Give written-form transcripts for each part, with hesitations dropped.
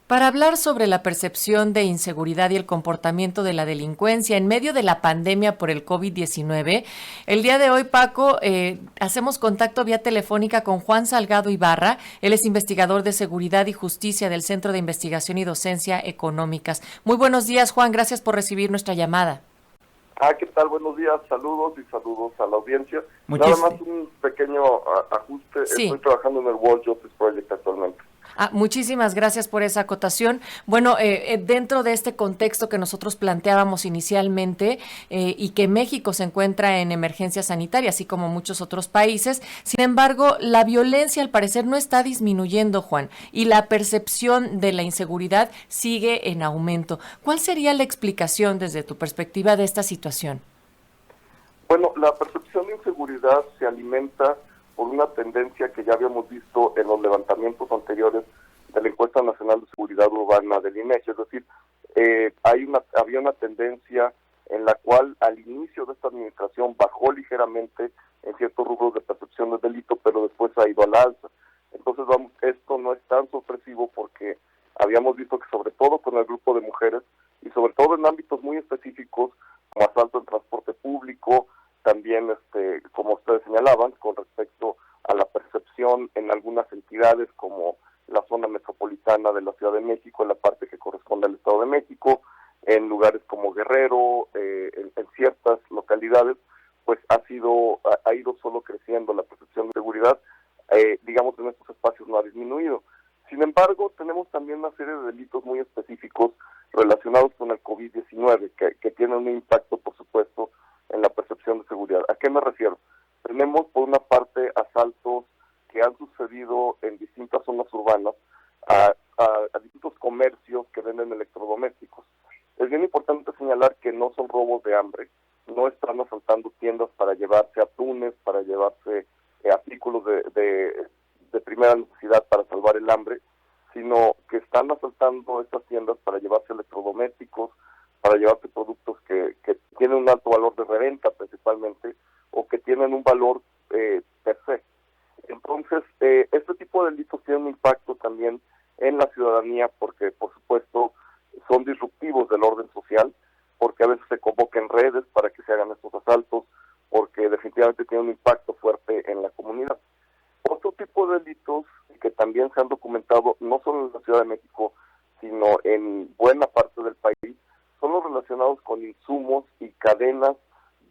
Para hablar sobre la percepción de inseguridad y el comportamiento de la delincuencia en medio de la pandemia por el COVID-19, el día de hoy, Paco, hacemos contacto vía telefónica con Juan Salgado Ibarra. Él es investigador de seguridad y justicia del Centro de Investigación y Docencia Económicas. Muy buenos días, Juan. Gracias por recibir nuestra llamada. ¿Qué tal? Buenos días, saludos y saludos a la audiencia. Nada más Muchísimo. un pequeño ajuste, estoy Sí. trabajando en el World Justice Project actualmente. Muchísimas gracias por esa acotación. Bueno, dentro de este contexto que nosotros planteábamos inicialmente y que México se encuentra en emergencia sanitaria, así como muchos otros países, sin embargo, la violencia al parecer no está disminuyendo, Juan, y la percepción de la inseguridad sigue en aumento. ¿Cuál sería la explicación desde tu perspectiva de esta situación? Bueno, la percepción de inseguridad se alimenta por una tendencia que ya habíamos visto en los levantamientos anteriores de la Encuesta Nacional de Seguridad Urbana del INEGI, es decir, había una tendencia en la cual al inicio de esta administración bajó ligeramente en ciertos rubros de percepción de delito, pero después ha ido a la alza. Entonces, esto no es tan sorpresivo porque habíamos visto que sobre todo con el grupo de mujeres y sobre todo en ámbitos muy específicos como asalto en transporte público, también como ustedes señalaban, con respecto a la percepción en algunas entidades como la zona metropolitana de la Ciudad de México, en la parte que corresponde al Estado de México, en lugares como Guerrero, en ciertas localidades, pues ha ido solo creciendo la percepción de seguridad, digamos en estos espacios no ha disminuido. Sin embargo, tenemos también una serie de delitos muy específicos relacionados con el COVID-19 que tienen un impacto, por supuesto, en la percepción de seguridad. ¿A qué me refiero? Tenemos, por una parte, asaltos que han sucedido en distintas zonas urbanas a distintos comercios que venden electrodomésticos. Es bien importante señalar que no son robos de hambre, no están asaltando tiendas para llevarse atunes, para llevarse artículos de primera necesidad para salvar el hambre, sino que están asaltando estas tiendas para llevarse electrodomésticos, para llevarse productos que tienen un alto valor de reventa principalmente, o que tienen un valor per se. Entonces, este tipo de delitos tienen un impacto también en la ciudadanía porque, por supuesto, son disruptivos del orden social, porque a veces se convoca en redes para que se hagan estos asaltos, porque definitivamente tienen un impacto fuerte en la comunidad. Otro tipo de delitos que también se han documentado, no solo en la Ciudad de México, sino en buena parte del país, son los relacionados con insumos y cadenas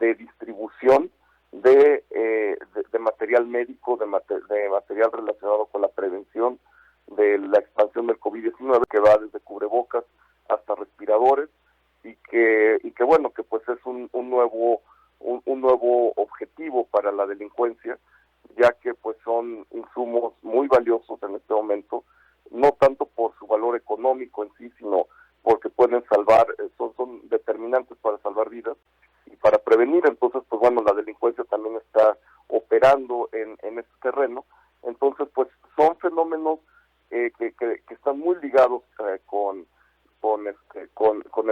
de distribución de material médico, de material relacionado con la prevención de la expansión del COVID-19, que va desde cubrebocas hasta respiradores, y que bueno, que pues es un nuevo objetivo para la delincuencia, ya que pues son insumos muy valiosos en este momento, no tanto por su valor económico en sí, sino porque pueden salvar, son determinantes para salvar vidas y para prevenir. Entonces, pues bueno, la delincuencia también está operando en este terreno. Entonces, pues son fenómenos que están muy ligados con el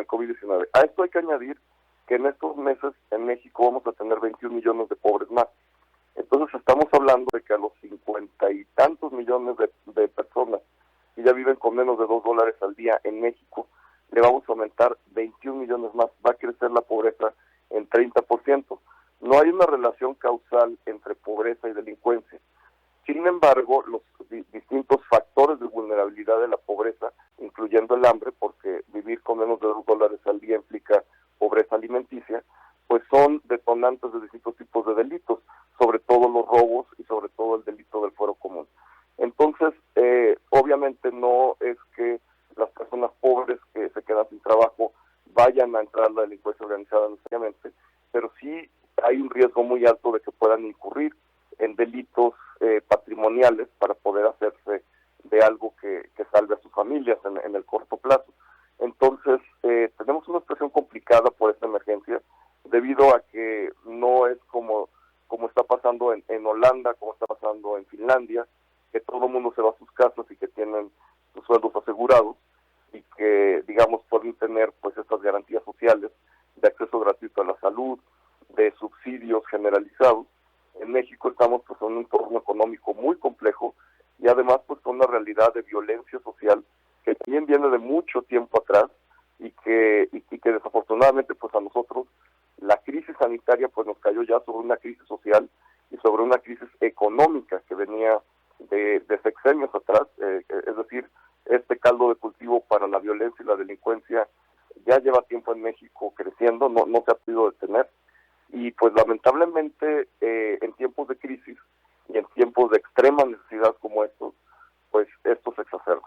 COVID-19. A esto hay que añadir que en estos meses en México vamos a tener 21 millones de pobres más. Entonces estamos hablando de que a los 50 y tantos millones de personas que ya viven con menos de $2 al día en México, le vamos a aumentar 21 millones más. Va a crecer la pobreza en 30%. No hay una relación causal entre pobreza y delincuencia. Sin embargo, los distintos factores de vulnerabilidad de la pobreza, incluyendo el hambre, porque vivir con menos de $2 al día implica pobreza alimenticia, pues son detonantes de distintos tipos de delitos, sobre todo los robos y sobre todo el delito del fuero común. Entonces, obviamente no es que las personas pobres que se quedan sin trabajo vayan a entrar a la delincuencia organizada necesariamente, pero sí hay un riesgo muy alto de que puedan incurrir en delitos patrimoniales para poder hacerse de algo que salve a sus familias en el corto plazo. Entonces, tenemos una situación complicada por esta emergencia, debido a que no es como está pasando en Holanda, como está pasando en Finlandia, que todo el mundo se va a sus casas y que tienen sus sueldos asegurados y que, digamos, pueden tener pues estas garantías sociales de acceso gratuito a la salud, de subsidios generalizados. En México estamos pues en un entorno económico muy complejo y además pues con una realidad de violencia social que también viene de mucho tiempo atrás y que desafortunadamente pues a nosotros la crisis sanitaria pues nos cayó ya sobre una crisis social y sobre una crisis económica que venía de sexenios atrás, es decir, este caldo de cultivo para la violencia y la delincuencia ya lleva tiempo en México creciendo, no se ha podido detener, y pues lamentablemente en tiempos de crisis y en tiempos de extrema necesidad como estos, pues esto se exacerba.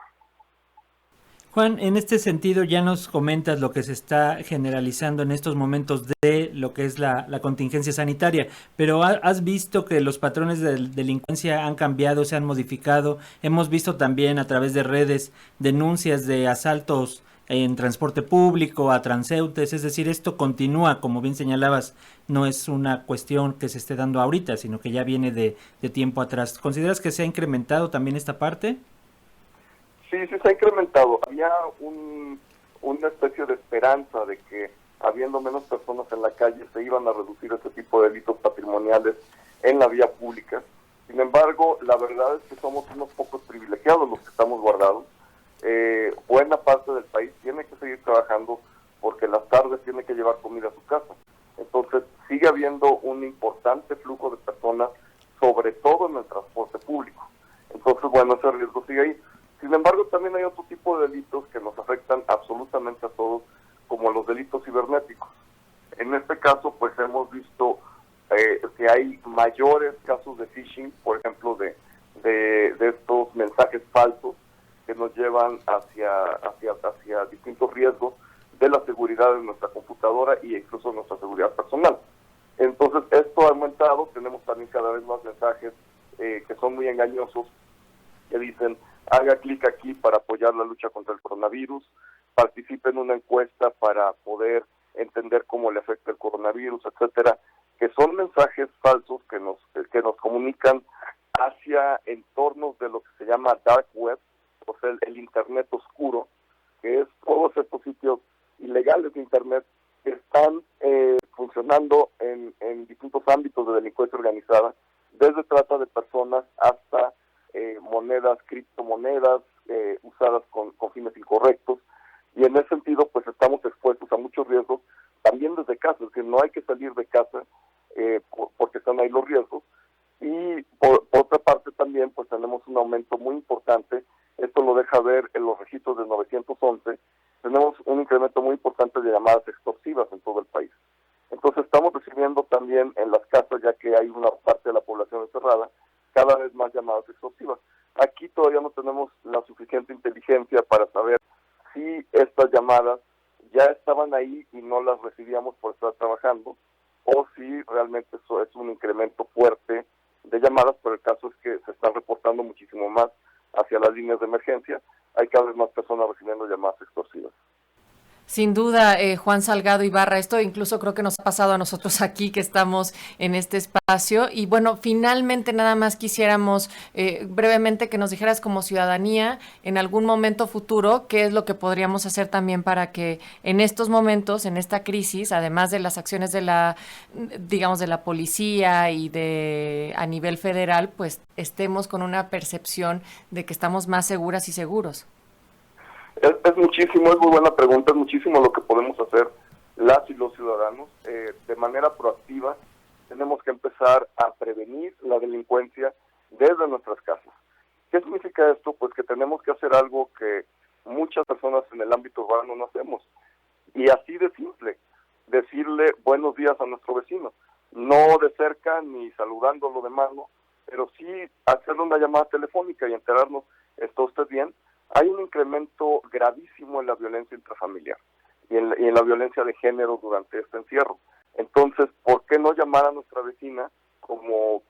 Juan, en este sentido ya nos comentas lo que se está generalizando en estos momentos de lo que es la contingencia sanitaria, pero ¿has visto que los patrones de delincuencia han cambiado, se han modificado? Hemos visto también a través de redes denuncias de asaltos en transporte público, a transeúntes, es decir, esto continúa, como bien señalabas, no es una cuestión que se esté dando ahorita, sino que ya viene de tiempo atrás. ¿Consideras que se ha incrementado también esta parte? Sí, se ha incrementado. Había una especie de esperanza de que habiendo menos personas en la calle se iban a reducir este tipo de delitos patrimoniales en la vía pública. Sin embargo, la verdad es que somos unos pocos privilegiados los que estamos guardados. Buena parte del país tiene que seguir trabajando porque las tardes tiene que llevar comida a su casa. Entonces, sigue habiendo un importante flujo de personas, sobre todo en el transporte público. Entonces, bueno, ese riesgo sigue ahí. Sin embargo, también hay otro tipo de delitos que nos afectan absolutamente a todos, como los delitos cibernéticos. En este caso, pues hemos visto que hay mayores casos de phishing, por ejemplo, de estos mensajes falsos que nos llevan hacia distintos riesgos de la seguridad de nuestra computadora y incluso nuestra seguridad personal. Entonces, esto ha aumentado, tenemos también cada vez más mensajes que son muy engañosos, que dicen: haga clic aquí para apoyar la lucha contra el coronavirus, participe en una encuesta para poder entender cómo le afecta el coronavirus, etcétera, que son mensajes falsos que nos comunican hacia entornos de lo que se llama dark web, o sea, el internet oscuro, que es todos estos sitios ilegales de internet que están funcionando en distintos ámbitos de delincuencia organizada, desde trata de personas hasta monedas, criptomonedas usadas con fines incorrectos, y en ese sentido pues estamos expuestos a muchos riesgos también desde casa, es decir, no hay que salir de casa porque están ahí los riesgos. Y por otra parte también pues tenemos un aumento muy importante, esto lo deja ver en los registros del 911, tenemos un incremento muy importante de llamadas extorsivas en todo el país. Entonces estamos recibiendo también en las casas, ya que hay una parte de la población encerrada, cada vez más llamadas extorsivas. Aquí todavía no tenemos la suficiente inteligencia para saber si estas llamadas ya estaban ahí y no las recibíamos por estar trabajando, o si realmente eso es un incremento fuerte de llamadas, pero el caso es que se están reportando muchísimo más hacia las líneas de emergencia. Hay cada vez más personas recibiendo llamadas extorsivas. Sin duda, Juan Salgado Ibarra, esto incluso creo que nos ha pasado a nosotros aquí que estamos en este espacio. Y bueno, finalmente nada más quisiéramos brevemente que nos dijeras como ciudadanía en algún momento futuro qué es lo que podríamos hacer también para que en estos momentos, en esta crisis, además de las acciones de la, digamos, de la policía y de a nivel federal, pues estemos con una percepción de que estamos más seguras y seguros. Es muchísimo, es muy buena pregunta, es muchísimo lo que podemos hacer las y los ciudadanos. De manera proactiva tenemos que empezar a prevenir la delincuencia desde nuestras casas. ¿Qué significa esto? Pues que tenemos que hacer algo que muchas personas en el ámbito urbano no hacemos. Y así de simple, decirle buenos días a nuestro vecino. No de cerca ni saludándolo de mano, pero sí hacerle una llamada telefónica y enterarnos, ¿está usted bien? Hay un incremento gravísimo en la violencia intrafamiliar y en la violencia de género durante este encierro. Entonces, ¿por qué no llamar a nuestra vecina como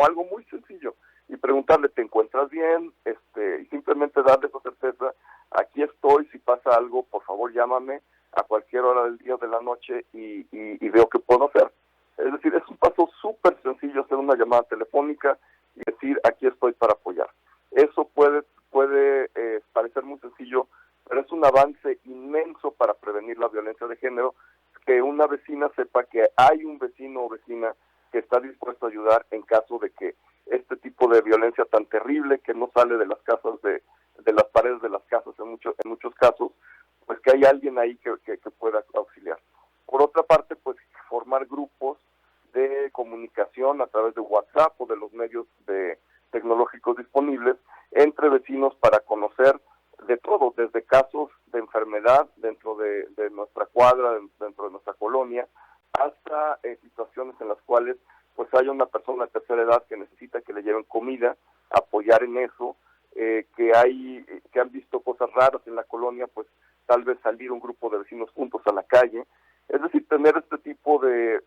algo muy sencillo y preguntarle, ¿te encuentras bien? Y simplemente darle esa certeza, aquí estoy, si pasa algo, por favor llámame a cualquier hora del día o de la noche y veo qué puedo hacer. Es decir, es un paso súper sencillo hacer una llamada telefónica y decir, aquí estoy para apoyar. Eso puede parecer muy sencillo, pero es un avance inmenso para prevenir la violencia de género, que una vecina sepa que hay un vecino o vecina que está dispuesto a ayudar en caso de que este tipo de violencia tan terrible que no sale de las casas de de las paredes de las casas en muchos casos, pues que hay alguien ahí que pueda auxiliar. Por otra parte, pues formar grupos de comunicación a través de WhatsApp o de los medios tecnológicos disponibles entre vecinos para conocer de todo, desde casos de enfermedad dentro de nuestra cuadra, dentro de nuestra colonia, hasta situaciones en las cuales pues haya una persona de tercera edad que necesita que le lleven comida, apoyar en eso, que han visto cosas raras en la colonia, pues tal vez salir un grupo de vecinos juntos a la calle. Es decir, tener este tipo de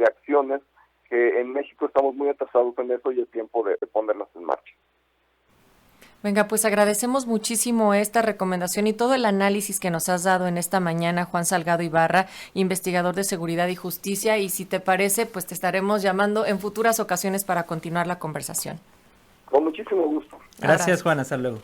acciones que en México estamos muy atrasados en eso y es tiempo de ponerlas en marcha. Venga, pues agradecemos muchísimo esta recomendación y todo el análisis que nos has dado en esta mañana, Juan Salgado Ibarra, investigador de Seguridad y Justicia, y si te parece, pues te estaremos llamando en futuras ocasiones para continuar la conversación. Con muchísimo gusto. Gracias, Juan, hasta luego.